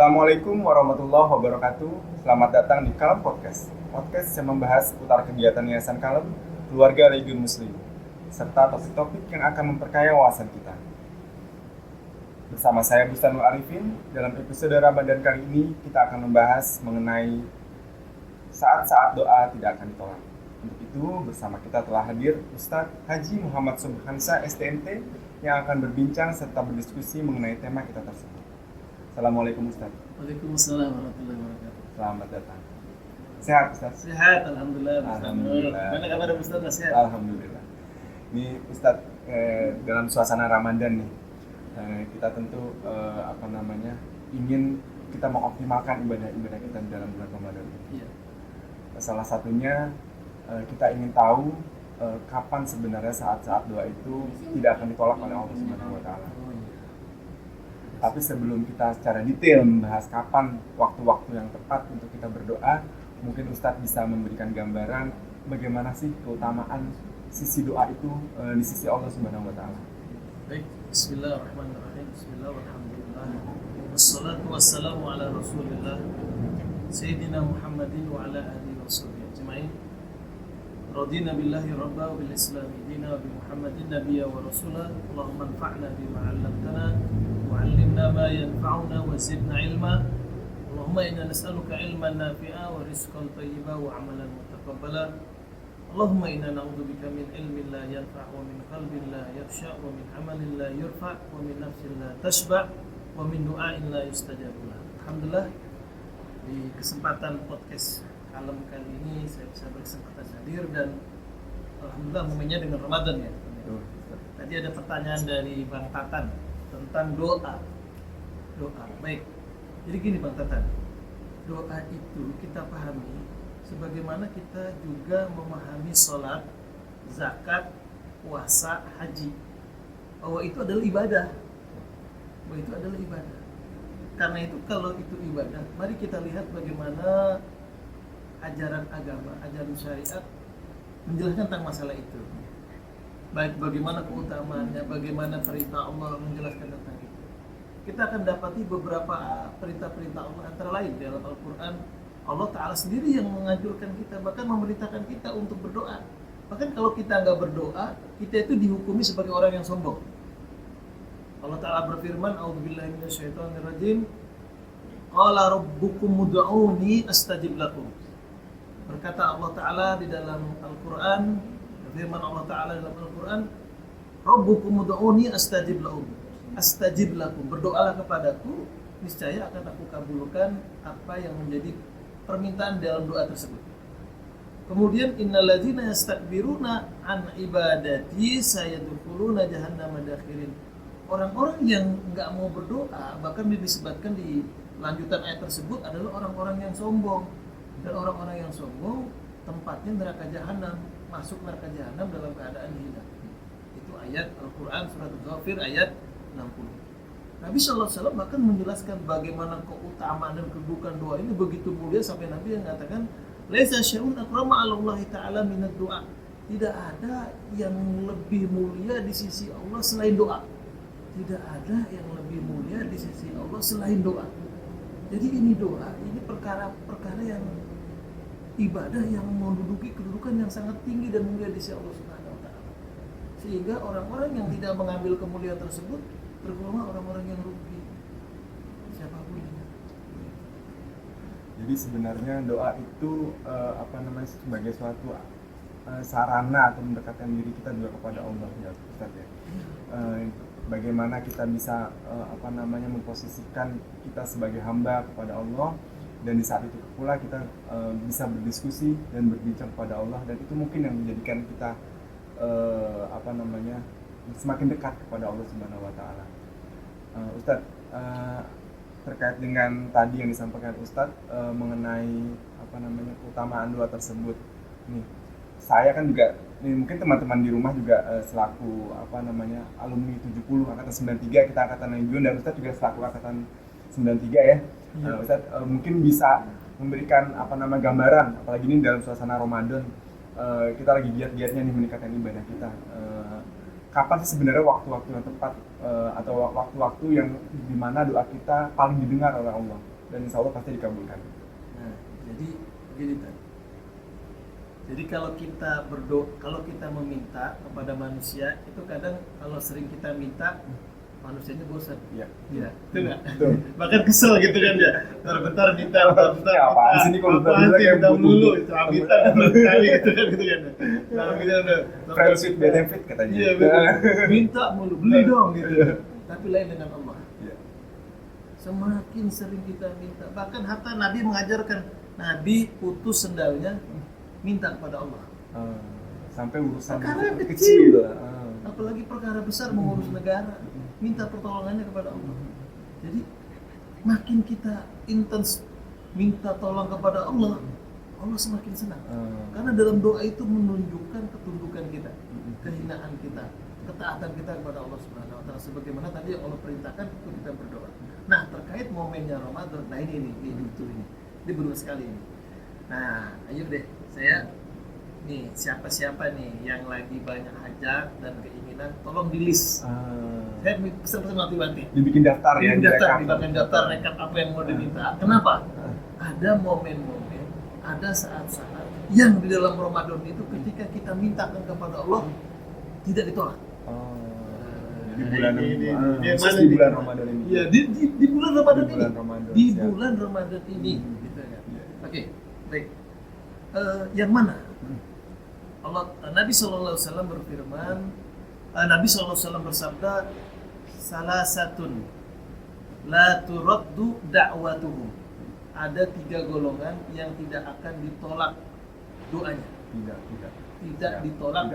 Assalamualaikum warahmatullahi wabarakatuh. Selamat datang di Kalem Podcast. Podcast yang membahas seputar kegiatan Yayasan Kalem, keluarga Legiun Muslim, serta topik-topik yang akan memperkaya wawasan kita. Bersama saya Bustanul Arifin, dalam episode Ramadan kali ini kita akan membahas mengenai saat-saat doa tidak akan ditolak. Untuk itu bersama kita telah hadir Ustadz Haji Muhammad Subhansa STMT yang akan berbincang serta berdiskusi mengenai tema kita tersebut. Assalamualaikum Ustaz. Waalaikumsalam warahmatullahi wabarakatuh. Selamat datang. Sehat Ustaz? Sehat, alhamdulillah. Alhamdulillah. Mana kabar Ustaz? Sehat? Alhamdulillah. Ini Ustaz dalam suasana Ramadan nih, kita tentu ingin kita mengoptimalkan ibadah-ibadah kita dalam bulan Ramadan ini. Iya. Salah satunya kita ingin tahu kapan sebenarnya saat-saat doa itu tidak akan ditolak oleh Allah Subhanahu wa Ta'ala. Tapi sebelum kita secara detail membahas kapan waktu-waktu yang tepat untuk kita berdoa, mungkin Ustadz bisa memberikan gambaran bagaimana sih keutamaan sisi doa itu di sisi Allah Subhanahu wa Ta'ala. Baik, bismillahirrahmanirrahim. Bismillahirrahmanirrahim. Wassalatu wassalamu ala Rasulillah Sayyidina Muhammadin wa ala alihi wa sahbihi ajma'in. Radina billahi rabba wa bil islami dina wa bi Muhammadin nabiyya wa rasulah. Allahumma anfa'na bima 'allamtana وعلمنا ما ينفعنا وزدنا علما اللهم إنا نسألك علما نافعا ورزقا طيبا وعملا متقبلا اللهم إنا نعوذ بك من علم لا ينفع ومن قلب لا يخشع ومن عمل لا يرفع ومن نفس لا تشبع ومن دعاء لا يستجاب له. Alhamdulillah, di kesempatan podcast Kalem kali ini saya bisa berkesempatan hadir dan alhamdulillah momennya dengan Ramadan ya. Tadi ada pertanyaan dari Bang Tatan tentang doa. Baik. Jadi gini Bang Tatan, doa itu kita pahami sebagaimana kita juga memahami sholat, zakat, puasa, haji, bahwa itu adalah ibadah. Karena itu kalau itu ibadah, mari kita lihat bagaimana ajaran agama, ajaran syariat menjelaskan tentang masalah itu. Baik bagaimana keutamaannya, bagaimana perintah Allah menjelaskan tentang itu. Kita akan dapati beberapa perintah-perintah Allah, antara lain dalam Al-Quran Allah Ta'ala sendiri yang menganjurkan kita, bahkan memerintahkan kita untuk berdoa. Bahkan kalau kita nggak berdoa, kita itu dihukumi sebagai orang yang sombong. Allah Ta'ala berfirman, A'udzubillahi minasyaitonirrajim, Qala rabbukum ud'uni astajib lakum. Berkata Allah Ta'ala di dalam Al-Quran, firman Allah Ta'ala dalam Al-Quran, Rabbukum ud'uni astajib lakum. Berdoalah kepadaku, niscaya akan aku kabulkan apa yang menjadi permintaan dalam doa tersebut. Kemudian innalladzina yastakbiruna an ibadati sayadkhuluna jahannama dakhirin. Orang-orang yang enggak mau berdoa, bahkan disebutkan di lanjutan ayat tersebut adalah orang-orang yang sombong. Dan orang-orang yang sombong tempatnya neraka jahanam, masuk neraka jahanam dalam keadaan hina. Itu ayat Al-Quran surat Al-Ghafir ayat 60. Nabi SAW bahkan menjelaskan bagaimana keutamaan dan kedudukan doa ini begitu mulia sampai Nabi yang mengatakan laisa syai'un akrama 'ala Allah Ta'ala minad doa. Tidak ada yang lebih mulia di sisi Allah selain doa. Tidak ada yang lebih mulia di sisi Allah selain doa. Jadi ini doa, ini perkara yang ibadah yang menduduki kedudukan yang sangat tinggi dan mulia di sisi Allah Subhanahu wa Ta'ala. Sehingga orang-orang yang tidak mengambil kemuliaan tersebut tergolong orang-orang yang rugi. Siapapun itu. Jadi sebenarnya doa itu sebagai suatu sarana atau mendekatkan diri kita juga kepada Allah ya Ustaz ya. Bagaimana kita bisa memposisikan kita sebagai hamba kepada Allah, dan di saat itu pula kita bisa berdiskusi dan berbincang kepada Allah, dan itu mungkin yang menjadikan kita semakin dekat kepada Allah Subhanahu wa Ta'ala. Ustadz, terkait dengan tadi yang disampaikan Ustadz mengenai keutamaan doa tersebut. Nih, saya kan juga mungkin teman-teman di rumah juga selaku alumni 70 angkatan 93, kita angkatan Legiun, dan Ustadz juga selaku angkatan 93 ya. Ustadz mungkin bisa memberikan gambaran, apalagi ini dalam suasana Ramadan, kita lagi giat-giatnya nih meningkatkan ibadah kita. Kapan sih sebenarnya waktu-waktu yang tepat atau waktu-waktu yang dimana doa kita paling didengar oleh Allah? dan insya Allah pasti dikabulkan. Nah, jadi begini kan. Jadi kalau kita berdoa, kalau kita meminta kepada manusia, itu kadang kalau sering kita minta, manusianya bosan. Iya. Iya, itu enggak? Betul. Bahkan kesel gitu kan ya. Bentar minta, bentar. Apaan sih ini kalau apaan bentar-bentar sih kayak minta butuh- mulu, cuma minta berkali gitu kan Kalau kita udah Friends with benefit katanya. Iya, betul. Minta mulu, beli dong gitu. Iya. Tapi lain dengan Allah. Iya. Semakin sering kita minta, bahkan hatta Nabi mengajarkan, Nabi putus sendalnya minta kepada Allah. Sampai urusan Perkara yang kecil. kecil. Apalagi perkara besar mengurus negara, minta pertolongannya kepada Allah. Jadi makin kita intens minta tolong kepada Allah, Allah semakin senang. Karena dalam doa itu menunjukkan ketundukan kita, kehinaan kita, ketaatan kita kepada Allah Subhanahu wa taala sebagaimana tadi yang Allah perintahkan untuk kita berdoa. Nah, terkait momennya Ramadan, nah ini betul ini. Ini benar sekali ini. Nah, ayo deh, saya nih siapa-siapa nih yang lagi banyak hajat dan keinginan, tolong di list. Saya pesan-pesan wanti-wanti. Dibikin daftar ya. Dibikin daftar rekap apa yang mau diminta. Kenapa? Ada momen-momen, ada saat-saat yang di dalam Ramadan itu ketika kita mintakan kepada Allah tidak ditolak. Di bulan Khusus di bulan Ramadan ini. Iya, di bulan Ramadan Di ini. bulan Ramadan, Di siap. bulan Ramadan ini, gitu ya. Iya. Oke, baik. Yang mana? Nabi SAW berfirman, Nabi SAW bersabda, salah satun la turaddu da'watuhum. Ada 3 golongan yang tidak akan ditolak doanya. Tidak ditolak Tidak doanya. ditolak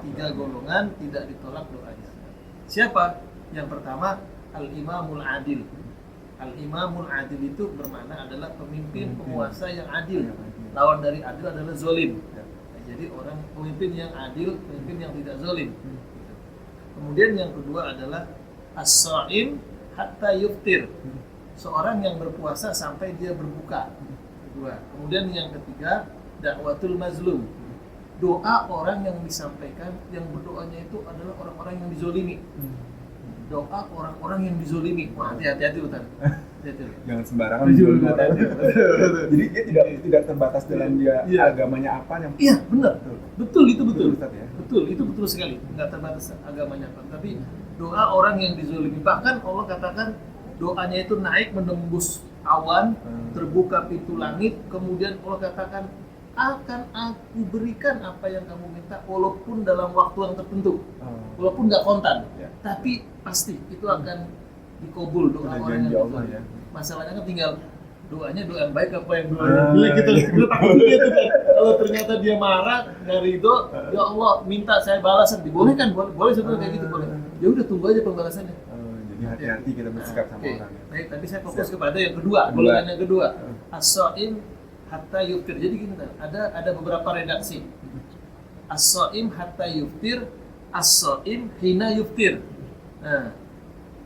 3 golongan tidak ditolak doanya. Siapa? Yang pertama, al-imamul adil. Al-imamul adil itu bermakna adalah pemimpin, penguasa yang adil. Lawan dari adil adalah zolim. Jadi orang pemimpin yang adil, pemimpin yang tidak zalim. Kemudian yang kedua adalah as-shaim hatta yuftir. Seorang yang berpuasa sampai dia berbuka. Kedua. Kemudian yang ketiga, da'watul mazlum. Doa orang yang disampaikan, yang berdoanya itu adalah orang-orang yang dizolimi. Doa orang-orang yang dizolimi. Wah, hati-hati Ustaz. Jangan sembarangan. Jujur, Jadi dia tidak terbatas dalam dia Iya. agamanya apa yang Iya, benar. Betul, itu betul. Ustaz ya. Betul, itu betul sekali. Enggak terbatas agamanya apa. Tapi doa orang yang dizolimi. Bahkan Allah katakan doanya itu naik menembus awan, terbuka pintu langit. Kemudian Allah katakan, akan aku berikan apa yang kamu minta walaupun dalam waktu yang tertentu. Walaupun nggak kontan. Ya. Tapi pasti itu akan dikabul doa Udah orang janji yang Allah dizolimi. ya. Masalahnya kan tinggal doanya doa yang baik apa yang doa yang jelek gitu. Kita takut gitu kan. Kalau ternyata dia marah dari itu, ya Allah minta saya balasan, dibolehkan, boleh sebetulnya kayak gitu boleh. Ya udah tunggu aja pembalasannya. Jadi hati-hati kita bersikap sama Oke. orang ya. Baik, tadi saya fokus Siap. kepada yang kedua, Kedua. golongan yang kedua. As-shaim hatta yuftir. Jadi gini kan, ada beberapa redaksi. As-shaim hatta yuftir, as-shaim hina yuftir. Nah,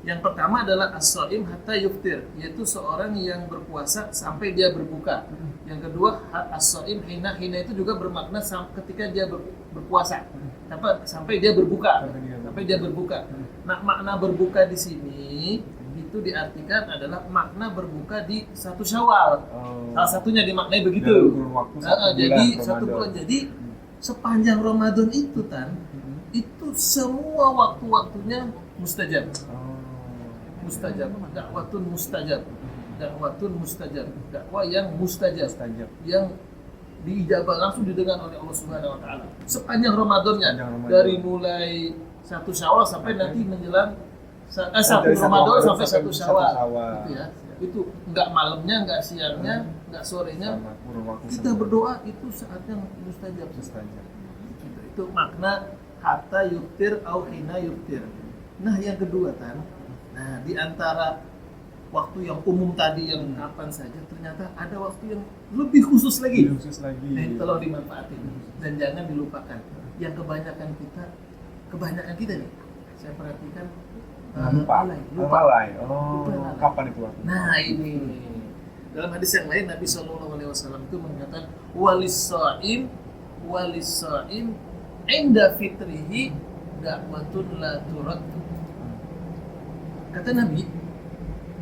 yang pertama adalah as-shaim hatta yuftir, yaitu seorang yang berpuasa sampai dia berbuka. Yang kedua, as-shaim hina itu juga bermakna ketika dia berpuasa. Sampai dia berbuka. Sampai dia berbuka. Nah, makna berbuka di sini itu diartikan adalah makna berbuka di 1 Syawal. Salah satunya dimaknai begitu. Dalam kurun waktu 1 bulan Jadi Ramadan. 1 bulan. Jadi sepanjang Ramadan itu itu semua waktu-waktunya mustajab. Mustajab, dakwatun mustajab. Dakwatun mustajab. Dakwah yang mustajab. Yang diijabah langsung didengar oleh Allah Subhanahu wa taala. Sepanjang Ramadannya, Sepanjang Ramadan. dari mulai 1 Syawal sampai nanti menjelang 1 Dari Ramadan satu sampai 1 Syawal. Syawal. Syawal. Gitu ya. Itu enggak malamnya, enggak siangnya, enggak sorenya. Sama kurun waktu Kita sama. berdoa itu saatnya mustajab. Mustajab. Itu makna hatta yuftir au hina yuftir. Nah, yang kedua nah di antara waktu yang umum tadi yang kapan saja, ternyata ada waktu yang lebih khusus lagi. Khusus lagi. Nah, itu tolong dimanfaatin dan jangan dilupakan. Yang kebanyakan kita nih, saya perhatikan lupa. lalai. Oh, kapan itu waktu? Nah, ini dalam hadis yang lain Nabi SAW itu mengatakan walis-shaim inda fitrihi dakwatun la turad. Kata Nabi,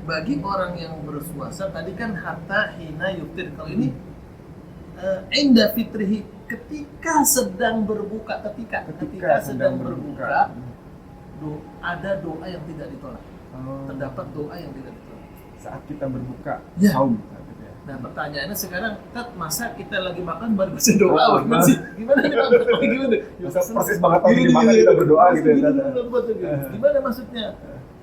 bagi orang yang berpuasa tadi kan hatta hina yuftir. Kalau ini inda fitrihi, ketika sedang berbuka, ketika sedang berbuka, ada doa yang tidak ditolak. Terdapat doa yang tidak ditolak saat kita berbuka Ya. saum saat itu ya. Nah pertanyaannya sekarang, masa kita lagi makan baru baca doa? Oh, Gimana sih? Gimana? Gimana? Masa persis banget lagi dimakan kita berdoa gitu ya. Gimana maksudnya?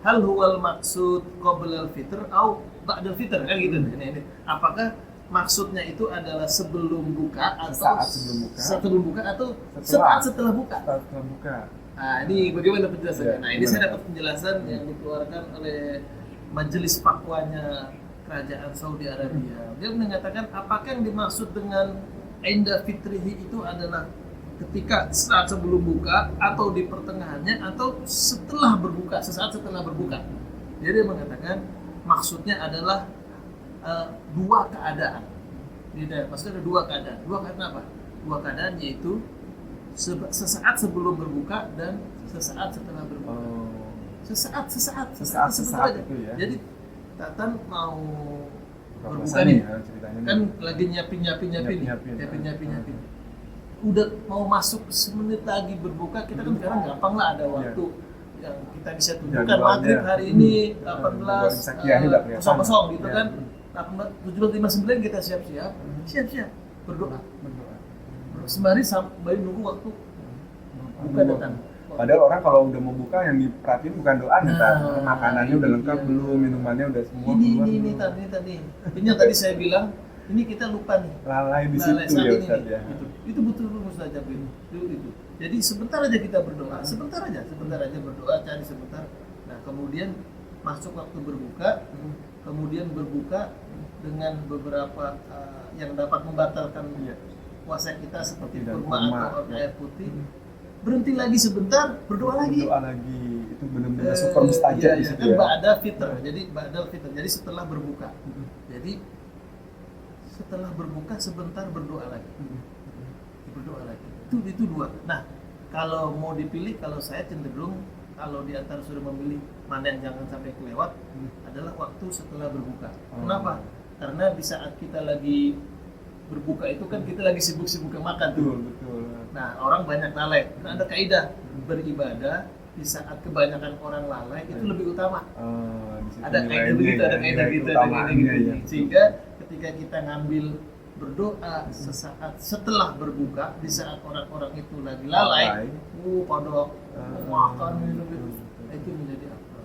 Hal huwal maksud qabla al-fitr atau ba'da al-fitr, kan gitu. Ini. Apakah maksudnya itu adalah sebelum buka atau Sesaat sebelum buka. atau Setelah. setelah buka? Setelah buka. Nah, ini bagaimana penjelasannya? Ya, Nah, ini gimana? saya dapat penjelasan yang dikeluarkan oleh Majelis Fatwanya Kerajaan Saudi Arabia. Dia mengatakan apakah yang dimaksud dengan inda fitrihi itu adalah ketika saat sebelum buka atau di pertengahannya atau setelah berbuka, sesaat setelah berbuka. Jadi dia mengatakan maksudnya adalah dua keadaan. Maksudnya ada dua keadaan. Dua keadaan apa? Dua keadaan yaitu sesaat sebelum berbuka dan sesaat setelah berbuka. Sesaat sebentar aja. itu ya. Jadi Tatan mau Buka berbuka puasa nih, ya, ceritanya kan nih. lagi nyiapin. Nyiapin. Udah mau masuk semenit lagi berbuka, kita kan sekarang gampang lah ada waktu yang kita bisa tunjukkan Jadwalnya. maghrib hari ini 18 Imsakiahnya udah kelihatan. kosong gitu Ya. kan. 17:59 kita siap-siap berdoa. Berdoa. Sembari sampai nunggu waktu buka datang. Padahal orang kalau udah mau buka yang diperhatiin bukan doanya, Nah, makanannya udah ini lengkap dia. belum, minumannya udah semua Ini keluar. tadi. Ini yang tadi saya bilang, ini kita lupa nih. Lalai di Lalai situ saat ya ini Ustaz nih. ya. Itu betul Ustaz Jabir. Itu. Jadi sebentar aja kita berdoa, sebentar aja berdoa, cari sebentar. Nah, kemudian masuk waktu berbuka, kemudian berbuka dengan beberapa yang dapat membatalkan Iya. puasa kita seperti Dan kurma kurma. atau air putih. Berhenti lagi sebentar, berdoa lagi. Berdoa lagi. Itu benar-benar super mustajab Iya, di situ kan ya. ba'da fitr. Jadi ba'dal fitr. Jadi setelah berbuka. Jadi setelah berbuka sebentar berdoa lagi. Berdoa lagi. Itu dua. Nah, kalau mau dipilih, kalau saya cenderung kalau di antara suruh memilih mana yang jangan sampai kelewat adalah waktu setelah berbuka. Kenapa? Karena di saat kita lagi berbuka itu kan kita lagi sibuk-sibuk makan tuh. Betul. Nah, orang banyak lalai. Nah, ada kaidah beribadah di saat kebanyakan orang lalai itu lebih utama. Di situ Ada kaidah nilainya begitu, ya, ada kaidah nilai gitu, ada keutamaannya kaidah gitu. ya. Sehingga ketika kita ngambil berdoa sesaat setelah berbuka, di saat orang-orang itu lagi lalai, pada makan minum itu menjadi apa?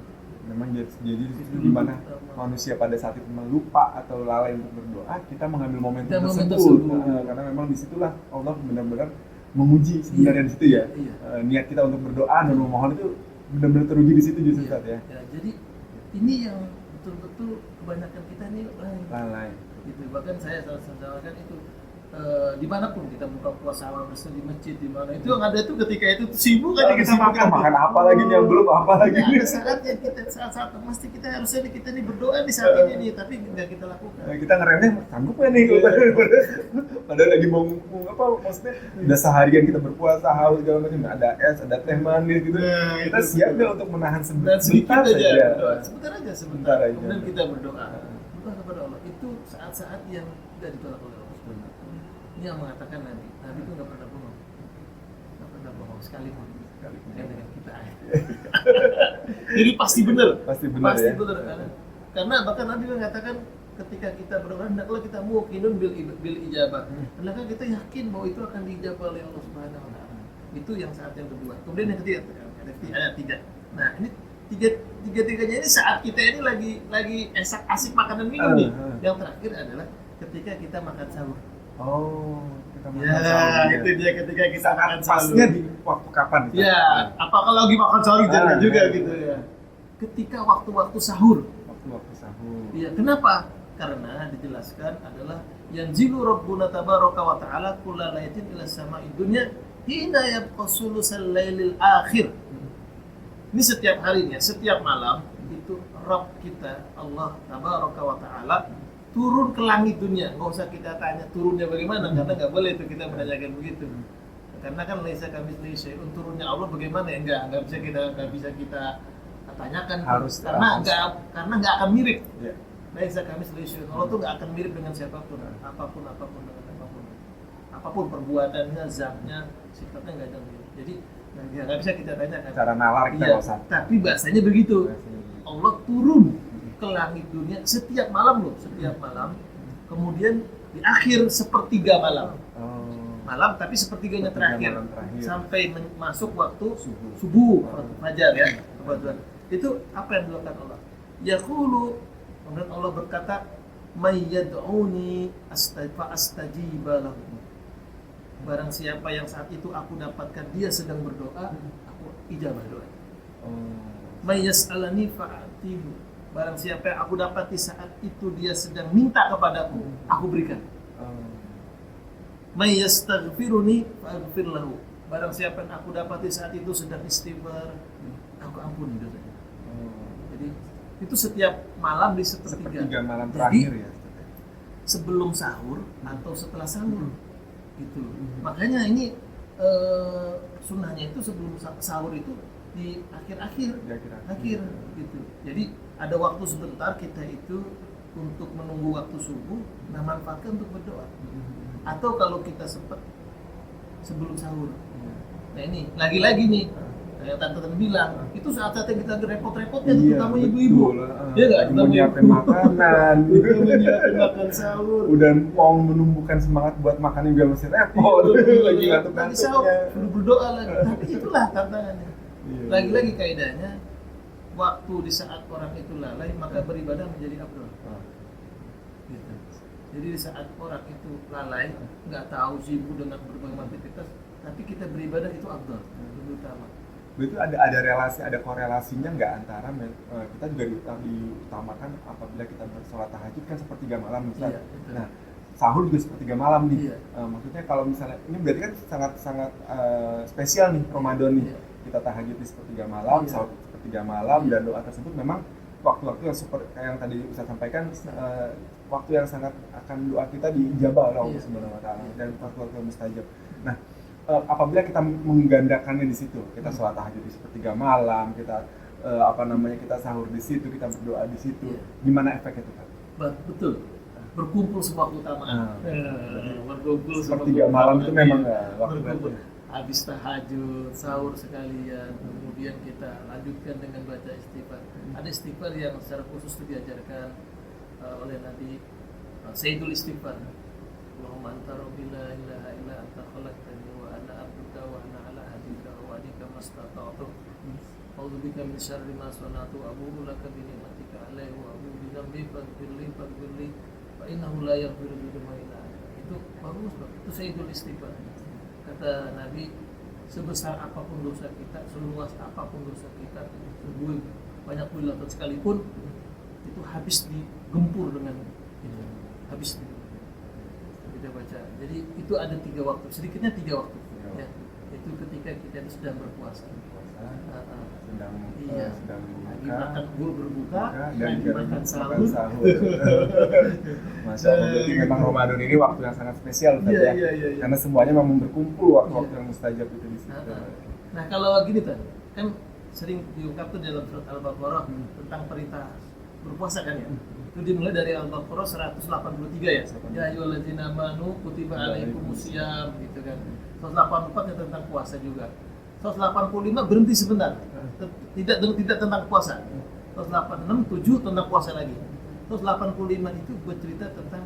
Memang jadi di situ di mana manusia pada saat itu lupa atau lalai untuk berdoa, kita mengambil momentum Dan momentum tersebut. tersebut. Karena memang disitulah Allah benar-benar menguji sebenarnya di situ ya. Iya. Niat kita untuk berdoa dan memohon itu benar-benar teruji di situ justru Iya. Ustaz ya. Ya, jadi ini yang betul-betul kebanyakan kita nih Lalai. gitu. Bahkan saya sarankan itu dimanapun kita buka puasa besar di masjid di mana itu yang ada itu ketika itu sibuk aja kita makan apa lagi nih yang belum apa lagi Ya, nih. ada saatnya kita saat mesti kita harusnya kita nih berdoa di saat ini nih, tapi nggak kita lakukan. Kita ngeremnya sanggup ya nih. Padahal lagi mau apa maksudnya udah seharian kita berpuasa haus segala macam ada es ada teh manis gitu. Nah, Kita itu siap betul. nggak untuk menahan Dan sebentar sedikit aja saja. berdoa. Sebentar Sebentar aja. kemudian kita berdoa kepada Allah. Itu saat-saat yang tidak ditolak oleh Allah. Ini yang mengatakan Nabi itu nggak pernah bohong sekalipun dengan kita. Jadi pasti benar. Pasti benar ya. Karena bahkan Nabi mengatakan ketika kita berdoa hendaklah kita muqinun bil ijabah. Hendaklah kita yakin bahwa itu akan dijabah oleh Allah Subhanahu wa taala. Itu yang saat yang kedua. Kemudian yang ketiga ada tiga. Nah, ini tiga-tiganya ini saat kita ini lagi asik makanan minum nih. Yang terakhir adalah ketika kita makan sahur. Kita Ya, itu dia ketika kita makan sahur. Pasnya di waktu kapan? Ya, apakah lagi makan sahur jangan juga gitu ya. Ketika waktu-waktu sahur. Waktu sahur. Iya, kenapa? Karena dijelaskan adalah yanzilu rabbuna tabaraka wa ta'ala kulla lailatin ila sama'id dunya hina yabqa sulusal lailil akhir. Ini setiap harinya, setiap malam itu Rabb kita Allah tabaraka wa ta'ala turun ke langit dunia. Nggak usah kita tanya turunnya bagaimana, karena nggak boleh itu kita menanyakan begitu. Karena kan laisa kamitslihi syai'un, turunnya Allah bagaimana ya? Nggak bisa kita tanyakan Harus, karena nggak akan mirip. Iya. Laisa kamitslihi syai'un. Allah tuh nggak akan mirip dengan siapapun, apapun dengan apapun perbuatannya, zatnya, sifatnya nggak ada mirip. Jadi nggak bisa kita tanyakan. Cara nalar kita Iya, usah. tapi bahasanya begitu. Allah turun ke langit dunia setiap malam loh, setiap malam. Kemudian di akhir sepertiga malam. Malam tapi sepertiganya terakhir. Malam terakhir. Sampai masuk waktu Subuh. subuh fajar ya, kebetulan. Itu apa yang dilakukan Allah? Yaqulu, kemudian Allah berkata, "May yad'uni astajiba lahu." Barang siapa yang saat itu aku dapatkan dia sedang berdoa, aku ijabah doa. May yas'alani fa'atihu. Barang siapa yang aku dapati saat itu dia sedang minta kepadaku, aku berikan. May yastaghfiruni fa'aghfir lahu. Barang siapa yang aku dapati saat itu sedang istighfar, aku ampuni dosanya. Jadi itu setiap malam di Sepertiga malam Jadi, terakhir ya. sebelum sahur atau setelah sahur gitu. Makanya ini sunnahnya itu sebelum sahur itu di akhir gitu. Jadi ada waktu sebentar kita itu untuk menunggu waktu subuh, nah manfaatkan untuk berdoa. Atau kalau kita sempat sebelum sahur. Nah ini lagi-lagi nih kayak tante bilang, itu saat-saatnya kita repot-repotnya terutama ibu-ibu. Dia nggak mau nyiapin makanan, udah menyiapin makan sahur, udah mau menumbuhkan semangat buat makan juga masih repot. Lagi nanti sahur perlu berdoa lagi. Tapi itulah tantangannya. Lagi-lagi kaidahnya, waktu di saat orang itu lalai maka beribadah menjadi afdal. Gitu. Jadi di saat orang itu lalai, nggak tahu sibuk dengan berbagai aktivitas, tapi kita beribadah itu afdal, lebih utama. Itu ada relasi, ada korelasinya nggak antara kita juga diutamakan apabila kita bersolat tahajud kan sepertiga malam misalnya. Iya, Nah, sahur juga sepertiga malam nih. Iya. Maksudnya kalau misalnya ini berarti kan sangat spesial nih Ramadan nih. Iya. Kita tahajud di sepertiga malam, Iya. sahur sepertiga malam, dan doa tersebut memang waktu-waktu yang kayak yang tadi Ustaz sampaikan, waktu yang sangat akan doa kita diijabah oleh Allah Subhanahu wa taala dan waktu-waktu yang mustajab. Nah, apabila kita menggandakannya di situ, kita sholat tahajud di sepertiga malam, kita kita sahur di situ, kita berdoa di situ, gimana efeknya itu Pak? Betul, berkumpul semua keutamaan. Berkumpul sepertiga malam itu memang waktu berkumpul. Habis tahajud, sahur sekalian, kemudian kita lanjutkan dengan baca istighfar. Ada istighfar yang secara khusus diajarkan oleh Nabi, Sayyidul Istighfar. Allahumma anta rabbi la ilaha illa anta khalaqtani wa ana abduka wa ana ala ahdika wa wa'dika mastata'tu. A'udzu bika min syarri ma sana'tu wa abu'u laka bi ni'matika 'alayya wa abu'u bi dhanbi faghfirli fa innahu la yaghfiru dzunuba illa anta. Itu bagus banget. Itu Sayyidul Istighfar. Kata Nabi, sebesar apapun dosa kita, seluas apapun dosa kita, banyak dilakukan sekalipun, itu habis digempur dengan itu, habis kita baca. Jadi itu ada 3 waktu, sedikitnya 3 waktu. Ya. Itu ketika kita sedang berpuasa. Sedang lagi makan berbuka dan makan sahur. Masya Allah, berarti memang Ramadan ini waktu yang sangat spesial Iya. karena semuanya memang berkumpul waktu-waktu yang mustajab itu di situ. Nah kalau gini kan sering diungkap tuh dalam surat Al-Baqarah tentang perintah berpuasa kan ya. Itu dimulai dari Al-Baqarah 183 ya. Ya ayyuhalladzina amanu kutiba alaikumusiyam gitu kan. 184 ya tentang puasa juga. 185 berhenti sebentar. Tidak tentang puasa. 186 7 tentang puasa lagi. 185 itu bercerita tentang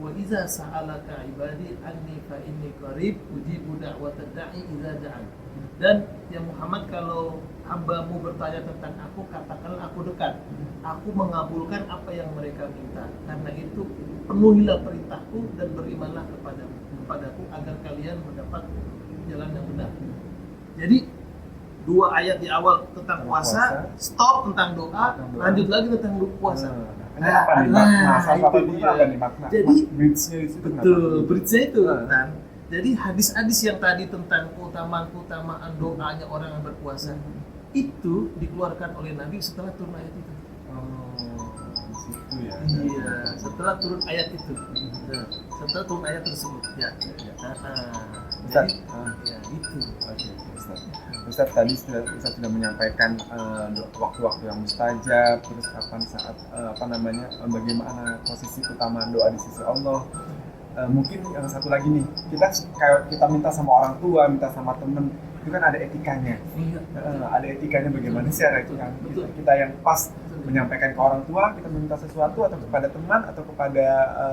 wa iza sa'alaka ibadi anni fa inni qarib ujibu da'watad da'i idza da'an. Dan ya Muhammad, kalau hambamu bertanya tentang aku, katakanlah aku dekat. Aku mengabulkan apa yang mereka minta. Karena itu penuhilah perintahku dan berimanlah kepadaku agar kalian mendapat jalan yang benar. Jadi 2 ayat di awal tentang puasa, stop tentang doa, lanjut lagi tentang puasa. Apa nih makna? Jadi bridge-nya di situ. Betul, bridge-nya itu kan. Jadi hadis-hadis yang tadi tentang keutamaan doanya orang yang berpuasa itu dikeluarkan oleh Nabi setelah turun ayat itu. Di situ ya. Iya, setelah turun ayat itu. Nah, setelah turun ayat tersebut ya. Ustaz, Ya itu. oke, Ustaz. Ustaz tadi Ustaz sudah menyampaikan waktu-waktu yang mustajab, terus kapan saat bagaimana posisi keutamaan doa di sisi Allah. Mungkin yang satu lagi nih, kita minta sama orang tua, minta sama temen, itu kan ada etikanya. Iya. Ada etikanya bagaimana sih kita yang pas menyampaikan ke orang tua, kita meminta sesuatu atau kepada teman atau kepada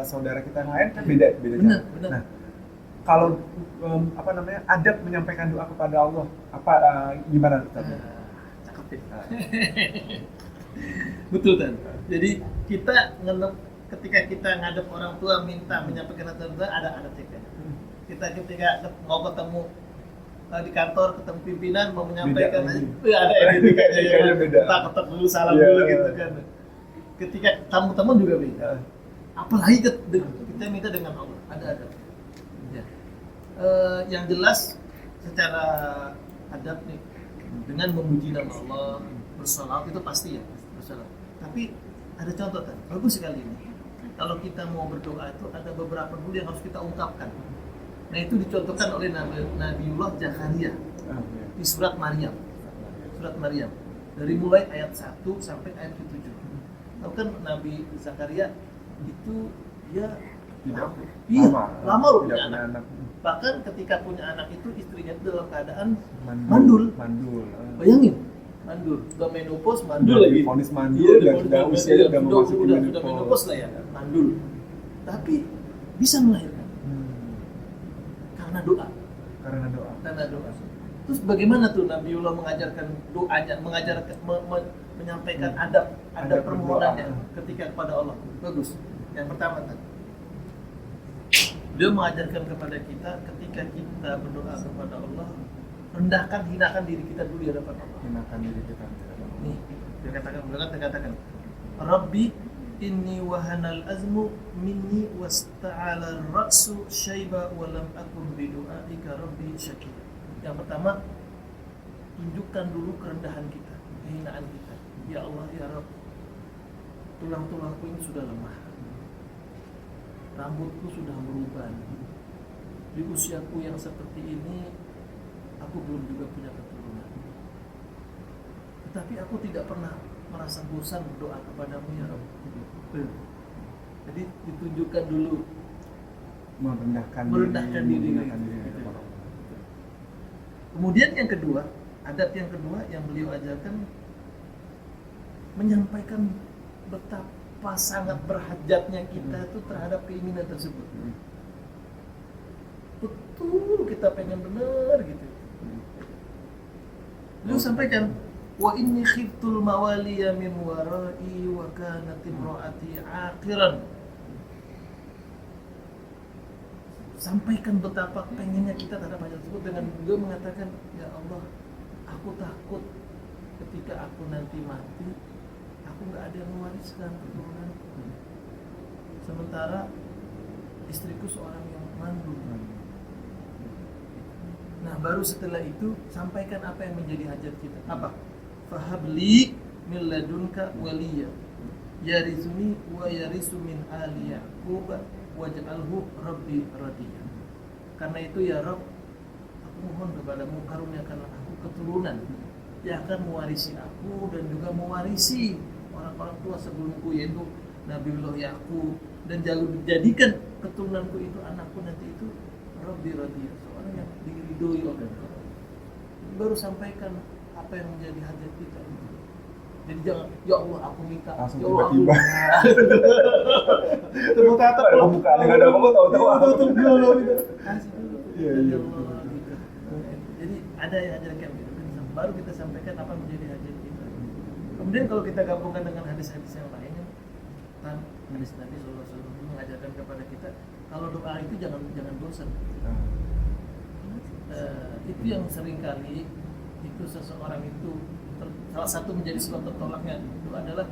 saudara kita yang lain kan beda Benar. Nah, kalau adab menyampaikan doa kepada Allah gimana Ustaz? Cakep ya. Betul kan. Jadi ketika kita ngadep orang tua minta menyampaikan doa ada etikanya. Kita ketika mau ketemu di kantor ketemu pimpinan mau menyampaikan ada etikanya ya. Kita ketok dulu salam dulu gitu kan. Ketika tamu-tamu juga beda. Apalagi kita minta dengan Allah ada. Ya. Yang jelas secara adab nih dengan memuji nama Allah bersalawat itu pasti ya bersalawat. Tapi ada contoh kan bagus sekali ini. Kalau kita mau berdoa itu ada beberapa dulu yang harus kita ungkapkan. Nah itu dicontohkan oleh Nabiullah Zakaria di surat Maryam. Surat Maryam dari mulai ayat 1 sampai ayat 7. Tahu kan Nabi Zakaria itu dia lama loh punya anak. Bahkan ketika punya anak itu istrinya itu dalam keadaan mandul. Bayangin, mandul. Sudah menopause, mandul lagi. Vonis mandul dan sudah usia sudah memasuki menopause lah ya, mandul. Tapi bisa melahirkan. Karena doa. Terus bagaimana tuh Nabiullah mengajarkan doanya, menyampaikan adab permohonannya ketika kepada Allah? Bagus. Yang pertama kan, dia mengajarkan kepada kita ketika kita berdoa kepada Allah, hinakan diri kita dulu di hadapan Allah. Hinakan diri kita. Nih, dia katakan, Rabbi inni wahanal azmu minni wasta'ala ar-ra'su syaiba wa lam akun bidu'aika rabbi syakir. Yang pertama, tunjukkan dulu kerendahan kita, kehinaan kita. Ya Allah, ya Rabb, tulang-tulangku ini sudah lemah. Rambutku sudah berubah. Di usiaku yang seperti ini, aku belum juga punya keturunan. Tetapi aku tidak pernah merasa bosan berdoa kepadamu ya Rabb. Jadi ditunjukkan dulu merendahkan diri. Kemudian yang kedua, adab yang kedua yang beliau ajarkan menyampaikan betapa sangat berhajatnya kita itu terhadap keinginan tersebut. Betul kita pengen benar gitu. Beliau sampaikan, wa inni khiftul mawaliya min warai wa kanat imraati akhiran. Sampaikan betapa pengennya kita terhadap hal tersebut dengan juga mengatakan, ya Allah, aku takut ketika aku nanti mati, aku nggak ada yang mewariskan keturunanku. Sementara istriku seorang yang mandul. Nah, baru setelah itu sampaikan apa yang menjadi hajat kita. Apa? Fahabli min ladunka waliya yarizuni wa yarisu min ali Yaqub waj'alhu rabbi radiya. Karena itu ya Rabb, aku mohon kepadamu karuniakanlah aku keturunan yang akan mewarisi aku dan juga mewarisi orang-orang tua sebelumku, yaitu Nabiullah Yaqub, dan jadikan keturunanku itu, anakku nanti itu rabbi radiya, seorang yang diridhoi oleh Allah. Baru sampaikan apa yang menjadi hajat kita. Jadi jangan, ya Allah aku minta, langsung ya Allah tiba-tiba terbuka nggak ada apa-apa, tahu-tahu kasih dulu Iya. gitu. Jadi ada yang ajarkan gitu, baru kita sampaikan apa menjadi hajat kita. Kemudian kalau kita gabungkan dengan hadis-hadis yang lainnya, kan hadis Nabi SAW mengajarkan kepada kita kalau doa itu jangan bosan. Itu yang sering kali itu seseorang itu salah satu menjadi sebab tertolaknya itu adalah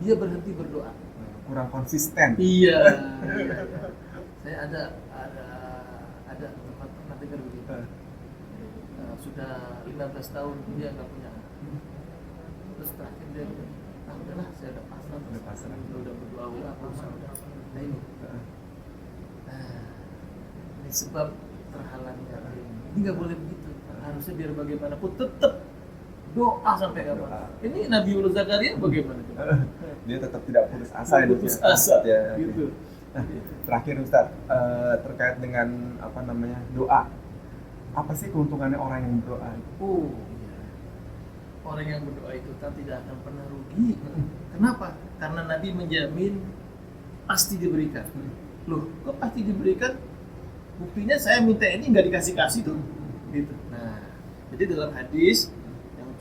dia berhenti berdoa, kurang konsisten. Iya. Saya ada tempat pernah dengar begitu. Sudah 15 tahun dia nggak punya anak. Terus terakhir dia udahlah, saya udah pasrah, udah berdoa apa udah. Nah ini. Nah, ini sebab terhalangnya. Ini nggak boleh begitu. Harusnya biar bagaimanapun tetap doa sampai kapan. Ini Nabiullah Zakaria bagaimana? Dia tetap tidak putus asa. Putus asa. Ya. Gitu. Nah, terakhir Ustaz, terkait dengan apa namanya doa. Apa sih keuntungannya orang yang berdoa? Oh, iya. Orang yang berdoa itu tidak akan pernah rugi. Kenapa? Karena Nabi menjamin pasti diberikan. Loh, kok pasti diberikan? Buktinya saya minta ini nggak dikasih-kasih tuh. Gitu. Nah, jadi dalam hadis yang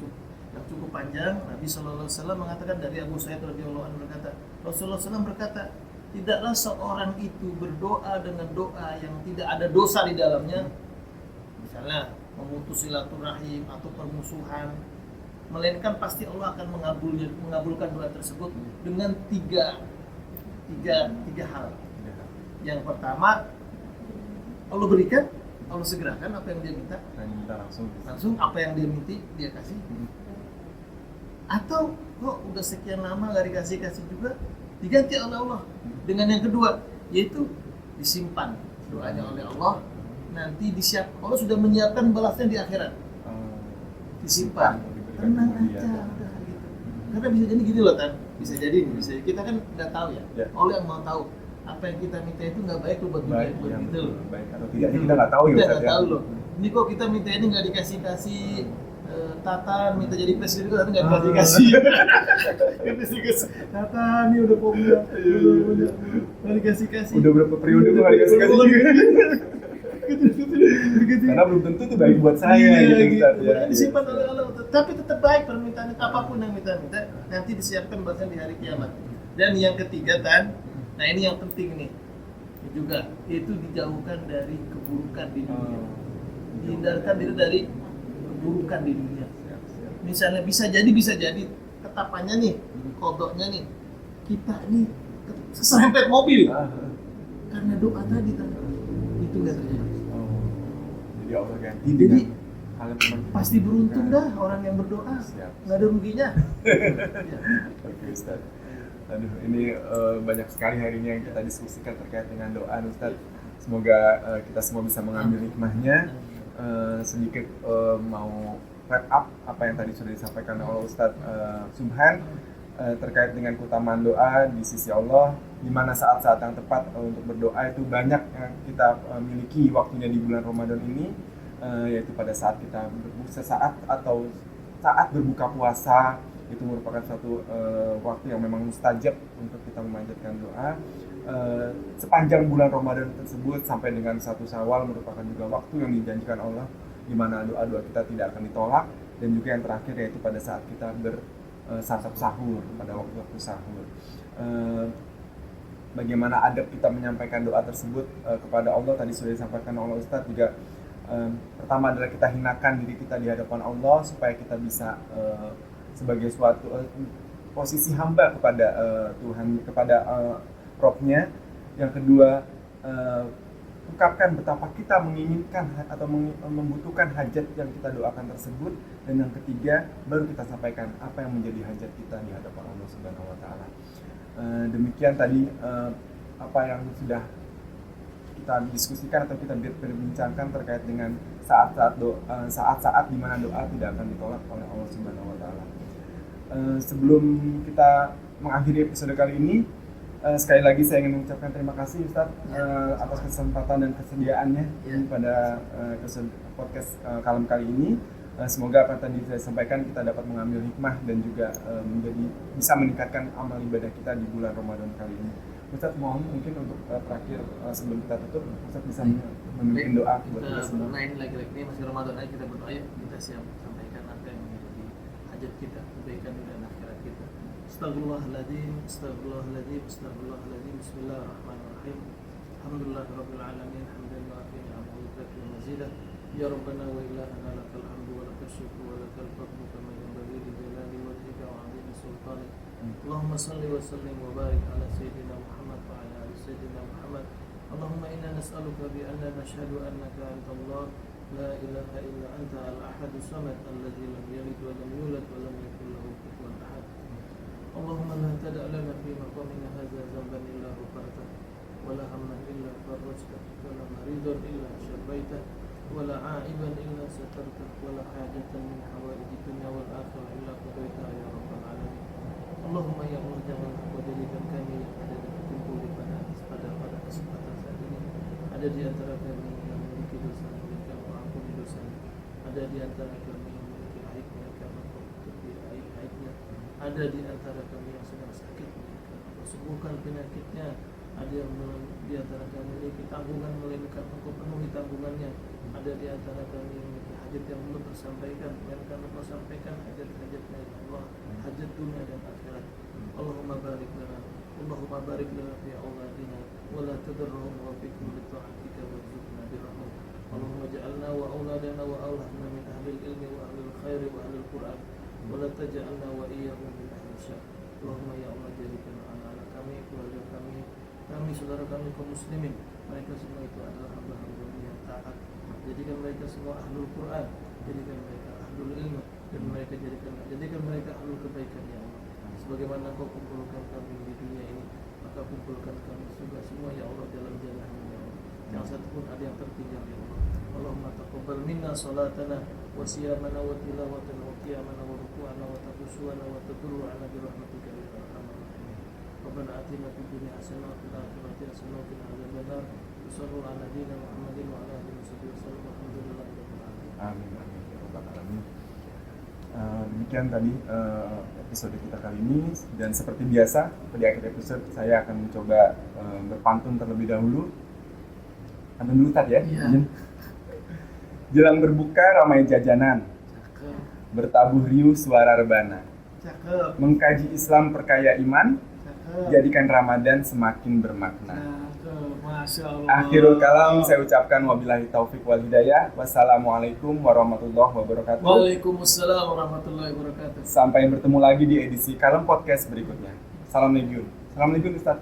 cukup panjang, Nabi SAW mengatakan dari Abu Sa'id radhiyallahu anhu berkata, Rasulullah SAW berkata, tidaklah seorang itu berdoa dengan doa yang tidak ada dosa di dalamnya, misalnya memutus silaturahim atau permusuhan, melainkan pasti Allah akan mengabulkan doa tersebut dengan tiga hal. Yang pertama, Allah berikan, Allah segerakan apa yang dia minta, langsung apa yang dia minta dia kasih. Atau kok udah sekian lama gak dikasih juga, diganti oleh Allah dengan yang kedua, yaitu disimpan doanya oleh Allah, nanti Allah sudah menyiapkan balasnya di akhirat. Disimpan, tenang aja udah gitu. Karena bisa jadi gini loh Tan, bisa jadi kita kan nggak tahu ya. Allah yang mau tahu apa yang kita minta itu nggak baik loh buat dunia gitu loh. Baik atau tidak kita nggak tahu ya. Kita nggak tahu loh. Ini kok kita minta ini nggak dikasih Tatan minta jadi presiden juga nggak dikasih. Tatan ini udah populer, nggak dikasih. Udah berapa periode tuh nggak dikasih. Karena belum tentu itu baik buat saya gitu. Disimpan oleh Allah, tapi tetap baik permintaan apapun yang minta nanti disiapkan bahkan di hari kiamat. Dan yang ketiga Tan, nah ini yang penting nih juga, itu dijauhkan dari keburukan di dunia, dihindarkan diri dari keburukan di dunia. Misalnya bisa jadi ketapannya nih, kodoknya nih, kita nih keserempet mobil karena doa tadi itu nggak terjadi. Jadi Allah ganti. Jadi pasti beruntung dah orang yang berdoa, nggak ada ruginya. Oke Ustaz. Aduh, ini banyak sekali hari ini yang kita diskusikan terkait dengan doa Ustaz. Semoga kita semua bisa mengambil hikmahnya. Sedikit mau wrap up apa yang tadi sudah disampaikan oleh Ustaz Subhan terkait dengan keutamaan doa di sisi Allah, di mana saat-saat yang tepat untuk berdoa itu banyak yang kita miliki waktunya di bulan Ramadan ini, yaitu pada saat kita sesaat atau saat berbuka puasa. Itu merupakan satu waktu yang memang mustajab untuk kita memanjatkan doa. Sepanjang bulan Ramadan tersebut sampai dengan 1 Syawal merupakan juga waktu yang dijanjikan Allah, di mana doa-doa kita tidak akan ditolak. Dan juga yang terakhir yaitu pada saat kita bersantap sahur, pada waktu-waktu sahur. Bagaimana adab kita menyampaikan doa tersebut kepada Allah tadi sudah disampaikan oleh Ustadz juga. Pertama adalah kita hinakan diri kita di hadapan Allah supaya kita bisa sebagai suatu posisi hamba kepada Tuhan, kepada Robnya. Yang kedua, ungkapkan betapa kita menginginkan atau membutuhkan hajat yang kita doakan tersebut. Dan yang ketiga, baru kita sampaikan apa yang menjadi hajat kita di hadapan Allah Subhanahu wa Ta'ala. Demikian tadi apa yang sudah kita diskusikan atau kita berbincangkan terkait dengan saat-saat di mana doa tidak akan ditolak oleh Allah Subhanahu wa Ta'ala. Sebelum kita mengakhiri episode kali ini, sekali lagi saya ingin mengucapkan terima kasih Ustadz atas kesempatan dan kesediaannya pada podcast Kalam kali ini. Semoga apa yang tadi saya sampaikan kita dapat mengambil hikmah dan juga bisa meningkatkan amal ibadah kita di bulan Ramadan kali ini. Ustadz mohon mungkin untuk terakhir sebelum kita tutup, Ustadz bisa memimpin doa buat kita semua. Nah ini lagi-lagi ini masih Ramadan aja, kita berdoa ya, kita siap sampaikan apa yang menjadi hajat kita, kebaikan dan akhirat kita. Astagfirullahaladzim, astagfirullahaladzim, astagfirullahaladzim, bismillahirrahmanirrahim. Alhamdulillahirabbil alamin, hamdan wafi'an abudaka wa mazidah. Ya Rabbana wa ilahana lakal hamdu wa lakal syukru wa lakal fadlu kama yanbaghi li jalali wajhika wa 'azimi sultanik. Allahumma salli wa sallim wa barik ala sayyidina Muhammad wa ala ali sayyidina Muhammad. Allahumma inna nas'aluka bi anna nashhadu annaka antallah la ilaha illa anta al-ahadus samad alladzi lam yalid wa lam yulad wa lam yakul lahu kufuwan ahad. Allahumma la tada' lana fi maqamina hadza dhanban illa ghafartahu قصدك ولا مريضا إلا شفيته ولا عائبا إلا سترته ولا حاجة من حوائج الدنيا والآخرة إلا قضيتها يا رب العالمين. Allahumma ya Allah, janganlah Kau jadikan kami yang ada berkumpul pada kesempatan saat ini. Ada di antara kami yang memiliki dosa, mereka mengampuni dosanya. Ada di antara kami yang memiliki aib, mereka menutupi aib-aibnya. Ada di antara kami yang sedang sakit, mereka sembuhkan penyakitnya. Ada yang di antara kami memiliki tanggungan, melainkan Engkau penuhi tanggungannya. Ada di antara kami yang memiliki hajat yang belum tersampaikan, melainkan Engkau sampaikan hajat-hajatnya ya Allah, hajat dunia dan akhirat. Allahumma barik lana, Allahumma barik lana fi auladina, wa la tadarruhum wa fi kulli ta'atika warzuqna birahmat. Allahumma ja'alna wa auladana wa auladna min ahli ilmi wa ahli khairi wa ahli Quran, wa la taj'alna wa iyyahum min ahli syarr. Allahumma ya Allah, jadikan anak-anak kami, keluarga kami, saudara kami kaum muslimin, mereka semua itu adalah hamba-hamba-Mu yang taat. Jadikan mereka semua ahlul Quran, jadikan mereka ahlul ilmu, dan jadikan mereka ahlul kebaikan ya Allah. Sebagaimana Kau kumpulkan kami di dunia ini, maka kumpulkan kami juga semua ya Allah dalam jannah-Mu ya Allah. Jangan satu pun ada yang tertinggal ya Allah. Allahumma taqabbal minna salatana wa siyamana wa tilawatana wa qiyamana wa ruku'ana wa taquswana wa tadurru'ana bi rahmatika ya arhamar rahimin. Rabbana atina fid dunya hasanah wa fil akhirati hasanah wa qina adzabannar. Sallallahu ala nabiyyina Muhammadin wa ala alihi wasallam. Alhamdulillahi rabbil alamin. Amin amin ya rabbal alamin. Demikian tadi episode kita kali ini, dan seperti biasa di akhir episode saya akan mencoba berpantun terlebih dahulu. Pantun dulu tadi ya. Iya. Jelang berbuka ramai jajanan, Cakep, bertabuh riuh suara rebana. cakep, Mengkaji Islam perkaya iman, cakep, jadikan Ramadan semakin bermakna. cakep, Masya Allah. Akhirul kalam saya ucapkan wabillahi taufik wal hidayah. Wassalamualaikum warahmatullahi wabarakatuh. Waalaikumsalam warahmatullahi wabarakatuh. Sampai bertemu lagi di edisi Kalem Podcast berikutnya. Salam Legiun. Salam Legiun Ustaz.